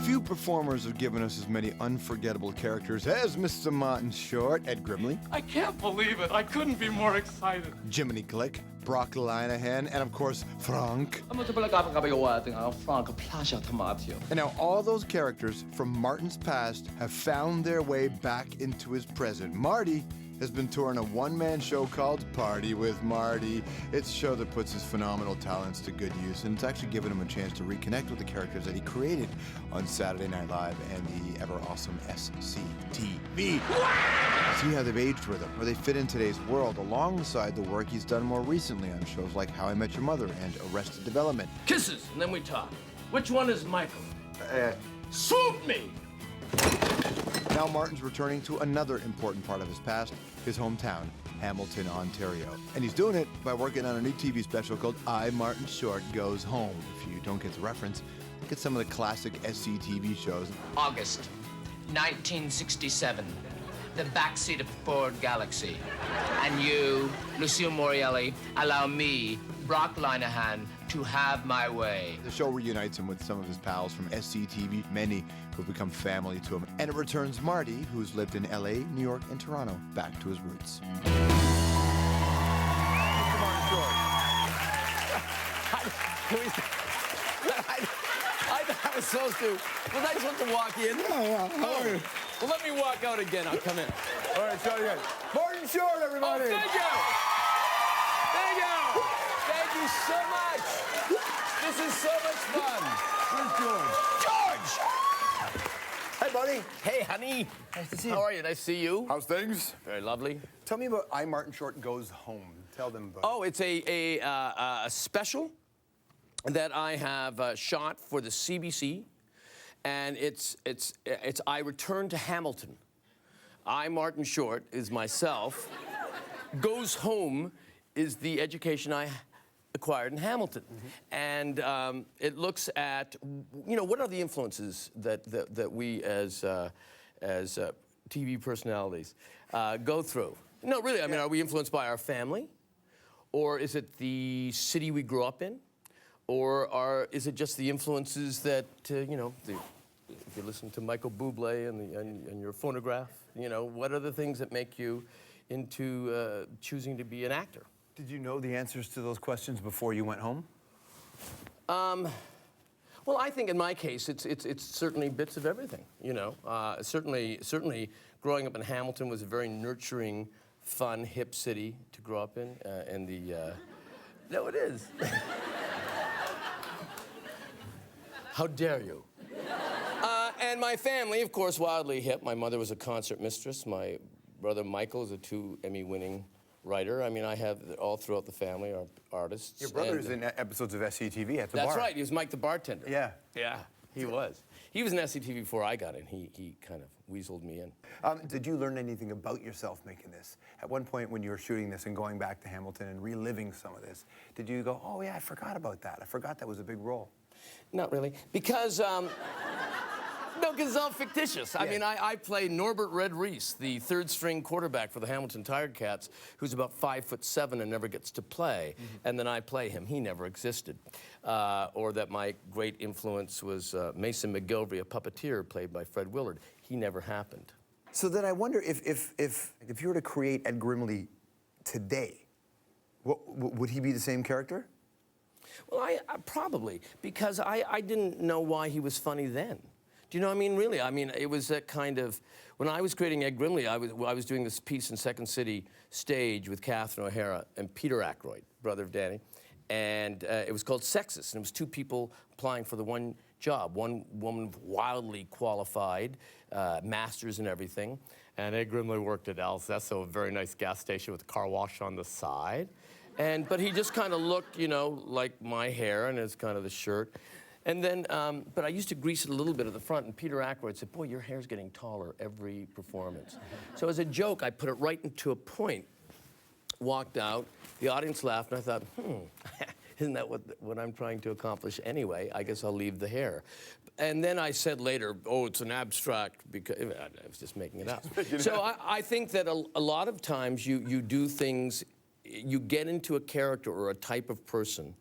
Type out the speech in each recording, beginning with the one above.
Few performers have given us as many unforgettable characters as Mr. Martin Short, Ed Grimley. I can't believe it. I couldn't be more excited. Jiminy Glick, Brock Linehan, and of course, Frank. And now all those characters from Martin's past have found their way back into his present. Marty has been touring a one-man show called Party with Marty. It's a show that puts his phenomenal talents to good use, and it's actually given him a chance to reconnect with the characters that he created on Saturday Night Live and the ever-awesome SCTV. See how they've aged with him, where they fit in today's world, alongside the work he's done more recently on shows like How I Met Your Mother and Arrested Development. Kisses, and then we talk. Which one is Michael? Swoop me! Now Martin's returning to another important part of his past, his hometown, Hamilton, Ontario. And he's doing it by working on a new TV special called I, Martin Short, Goes Home. If you don't get the reference, look at some of the classic SCTV shows. August 1967. The backseat of Ford Galaxy. And you, Lucille Morielli, allow me, Brock Linehan, to have my way. The show reunites him with some of his pals from SCTV, many who've become family to him. And it returns Marty, who's lived in LA, New York, and Toronto, back to his roots. Mr. Martin Short. I thought I was supposed to walk in? Yeah. How are you? Well, let me walk out again. I'll come in. All right, show again. Martin Short, everybody. Oh, thank you. Thank you. Thank you so much. This is so much fun. Where's George? Hey, buddy. Hey, honey. Nice to see you. How are you? Nice to see you. How's things? Very lovely. Tell me about I, Martin Short, Goes Home. Tell them about Oh, it's a special that I have shot for the CBC, and it's I Return to Hamilton. I, Martin Short, is myself. Goes Home is the education I acquired in Hamilton. And it looks at, what are the influences that we as TV personalities go through? No, really, I mean, are we influenced by our family? Or is it the city we grew up in? Or is it just the influences that, if you listen to Michael Bublé and your phonograph, what are the things that make you into choosing to be an actor? Did you know the answers to those questions before you went home? Well, I think in my case, it's certainly bits of everything. Certainly, growing up in Hamilton was a very nurturing, fun, hip city to grow up in. No, it is. How dare you? And my family, of course, wildly hip. My mother was a concert mistress. My brother Michael is a 2 Emmy-winning writer. I mean, I have all throughout the family are artists. Your brother's in episodes of SCTV at the bar. That's right. He was Mike the bartender. Yeah. Yeah, he was. He was in SCTV before I got in. He kind of weaseled me in. Did you learn anything about yourself making this? At one point when you were shooting this and going back to Hamilton and reliving some of this, did you go, oh yeah, I forgot about that. I forgot that was a big role. Not really, because, no, because it's all fictitious. I mean, I play Norbert Red Reese, the third-string quarterback for the Hamilton Tiger Cats, who's about 5'7" and never gets to play. And then I play him. He never existed. Or that my great influence was Mason McGilvery, a puppeteer played by Fred Willard. He never happened. So then I wonder if you were to create Ed Grimley today, would he be the same character? Well, I probably, because I didn't know why he was funny then. Do you know what I mean? Really, I mean, it was that kind of, when I was creating Ed Grimley, I was doing this piece in Second City Stage with Catherine O'Hara and Peter Aykroyd, brother of Danny, and it was called Sexist, and it was 2 people applying for the one job. One woman wildly qualified, masters and everything, and Ed Grimley worked at Alcesso, a very nice gas station with a car wash on the side. But he just kind of looked, like my hair, and it's kind of the shirt. And then, but I used to grease it a little bit at the front, and Peter Aykroyd said, boy, your hair's getting taller every performance. So as a joke, I put it right into a point, walked out, the audience laughed, and I thought, isn't that what I'm trying to accomplish anyway? I guess I'll leave the hair. And then I said later, oh, it's an abstract, because I was just making it up. So I think that a lot of times you do things, you get into a character or a type of person,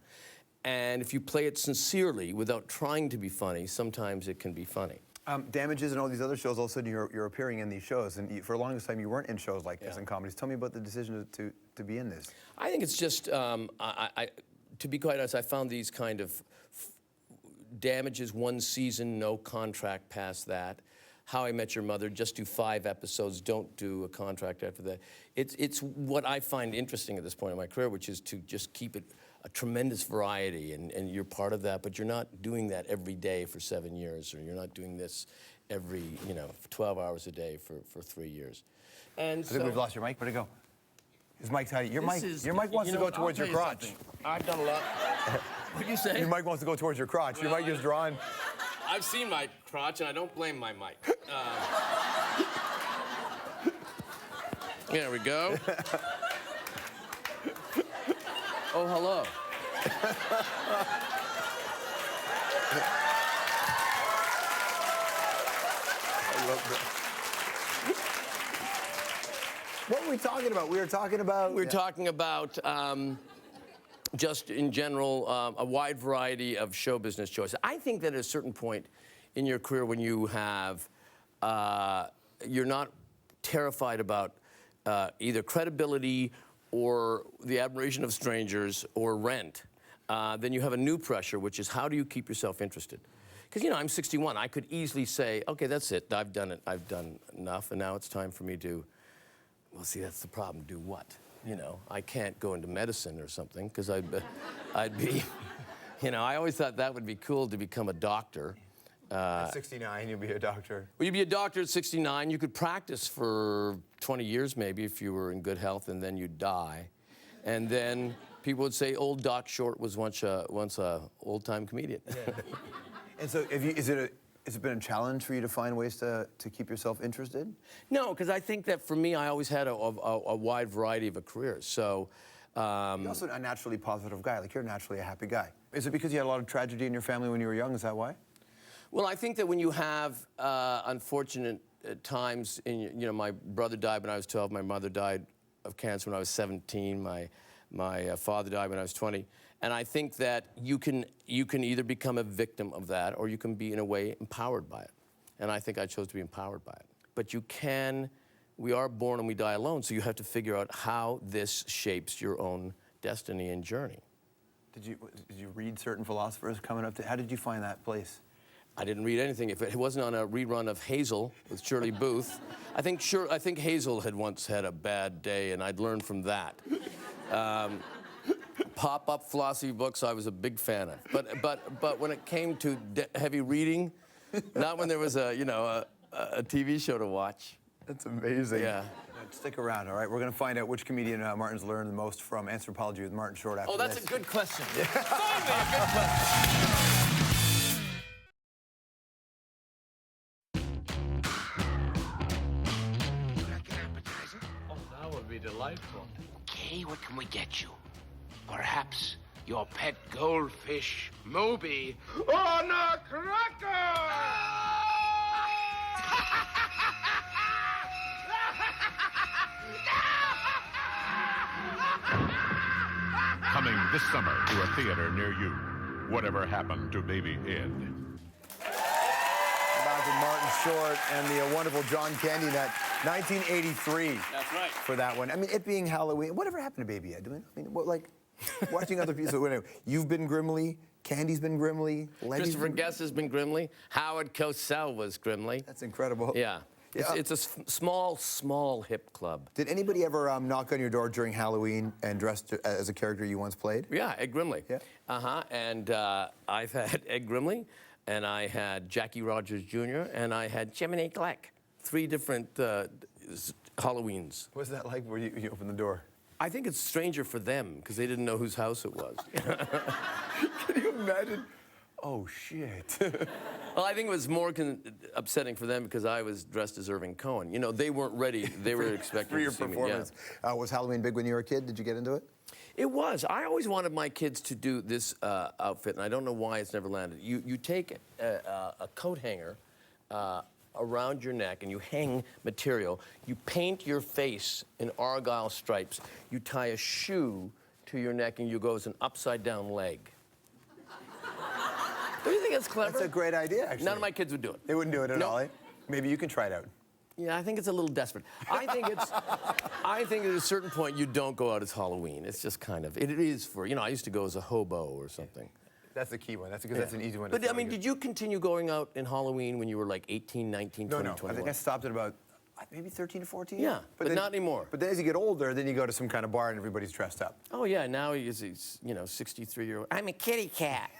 And if you play it sincerely without trying to be funny, sometimes it can be funny. Damages and all these other shows, all of a sudden you're appearing in these shows, and for the longest time you weren't in shows like this in comedies. Tell me about the decision to be in this. I think it's just, to be quite honest, I found these kind of Damages, 1 season, no contract past that. How I Met Your Mother, just do 5 episodes, don't do a contract after that. It's what I find interesting at this point in my career, which is to just keep it a tremendous variety, and you're part of that, but you're not doing that every day for 7 years, or you're not doing this every, 12 hours a day for 3 years. And I think we've lost your mic. Where'd it go? His mic's hiding. Your mic wants to go towards your crotch. I've done a lot. What'd you say? Your mic wants to go towards your crotch. Your mic is drawn. I've seen my crotch, and I don't blame my mic. There we go. Oh, hello. I love that. What were we talking about? We were talking about just in general, a wide variety of show business choices. I think that at a certain point in your career when you have, you're not terrified about either credibility or the admiration of strangers or rent, then you have a new pressure, which is how do you keep yourself interested? Because, I'm 61. I could easily say, okay, that's it. I've done it. I've done enough, and now it's time for me to, well, see, that's the problem. Do what? I can't go into medicine or something because I'd be, I always thought that would be cool to become a doctor. At 69, you'll be a doctor. Well, you'd be a doctor at 69. You could practice for 20 years maybe if you were in good health, and then you'd die. And then people would say old Doc Short was once a old-time comedian. Yeah. And so has it been a challenge for you to find ways to keep yourself interested? No, because I think that for me, I always had a wide variety of a career. So, you're also a naturally positive guy. Like, you're naturally a happy guy. Is it because you had a lot of tragedy in your family when you were young? Is that why? Well, I think that when you have unfortunate times, my brother died when I was 12, my mother died of cancer when I was 17, my father died when I was 20, and I think that you can either become a victim of that or you can be, in a way, empowered by it. And I think I chose to be empowered by it. But we are born and we die alone, so you have to figure out how this shapes your own destiny and journey. Did you read certain philosophers coming up to, how did you find that place? I didn't read anything. If it wasn't on a rerun of Hazel with Shirley Booth, I think Hazel had once had a bad day, and I'd learned from that. Pop-up philosophy books I was a big fan of, but when it came to heavy reading, not when there was a TV show to watch. That's amazing. Yeah. Stick around, all right? We're going to find out which comedian Martin's learned the most from. Anthropology with Martin Short after this. Oh, that's a good question. Yeah. Finally, a good question. Delightful. Okay, what can we get you? Perhaps your pet goldfish, Moby, on a cracker! Coming this summer to a theater near you. Whatever Happened to Baby Ed. Back with Martin Short and the wonderful John Candy, that 1983. That's right. For that one. I mean, it being Halloween. Whatever happened to Baby Ed? Watching other people. Anyway, you've been Grimly. Candy's been Grimly. Christopher Guest has been Grimly. Howard Cosell was Grimly. That's incredible. Yeah. It's a small hip club. Did anybody ever knock on your door during Halloween and dress as a character you once played? Yeah, Ed Grimley. Yeah. And I've had Ed Grimley, and I had Jackie Rogers Jr., and I had Jiminy Glick. 3 different Halloweens. What was that like when you opened the door? I think it's stranger for them, because they didn't know whose house it was. Can you imagine? Oh, shit. Well, I think it was more upsetting for them because I was dressed as Irving Cohen. They weren't ready. They were expecting for your to see performance. Me. Yeah. Was Halloween big when you were a kid? Did you get into it? It was. I always wanted my kids to do this outfit, and I don't know why it's never landed. You take a coat hanger around your neck, and you hang material. You paint your face in argyle stripes. You tie a shoe to your neck, and you go as an upside-down leg. Don't you think that's clever? That's a great idea, actually. None of my kids would do it. They wouldn't do it at all, eh? Maybe you can try it out. Yeah, I think it's a little desperate. I think at a certain point you don't go out as Halloween. It's just kind of, it is for, I used to go as a hobo or something. That's the key one. That's because that's an easy one. But I mean, did you continue going out in Halloween when you were like 18, 19, 20, 21? I think I stopped at about maybe 13 or 14. Yeah, but then, not anymore. But then as you get older, then you go to some kind of bar and everybody's dressed up. Oh yeah, now he's 63-year-old. I'm a kitty cat.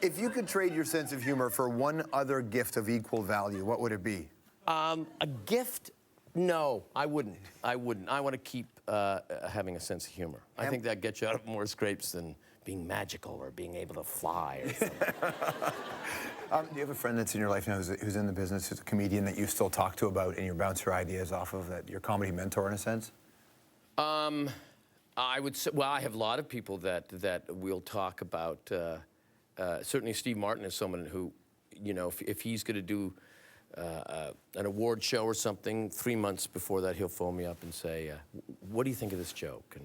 If you could trade your sense of humor for one other gift of equal value, what would it be? A gift? No, I wouldn't. I want to keep having a sense of humor. I think that gets you out of more scrapes than being magical or being able to fly or something. Do you have a friend that's in your life now who's in the business, who's a comedian that you still talk to about and you bounce your ideas off of, that your comedy mentor in a sense? I would say, well, I have a lot of people that we'll talk about. Certainly Steve Martin is someone who, if he's going to do an award show or something, 3 months before that, he'll phone me up and say, what do you think of this joke?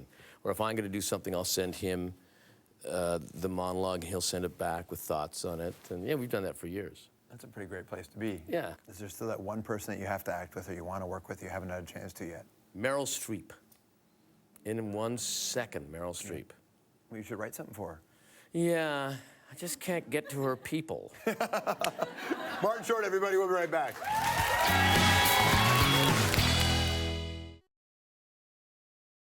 Or if I'm going to do something, I'll send him the monologue, and he'll send it back with thoughts on it. And yeah, we've done that for years. That's a pretty great place to be. Yeah. Is there still that one person that you have to act with or you want to work with you haven't had a chance to yet? Meryl Streep. In 1 second, Meryl Streep. Well, you should write something for her. Yeah, I just can't get to her people. Martin Short, everybody. We'll be right back.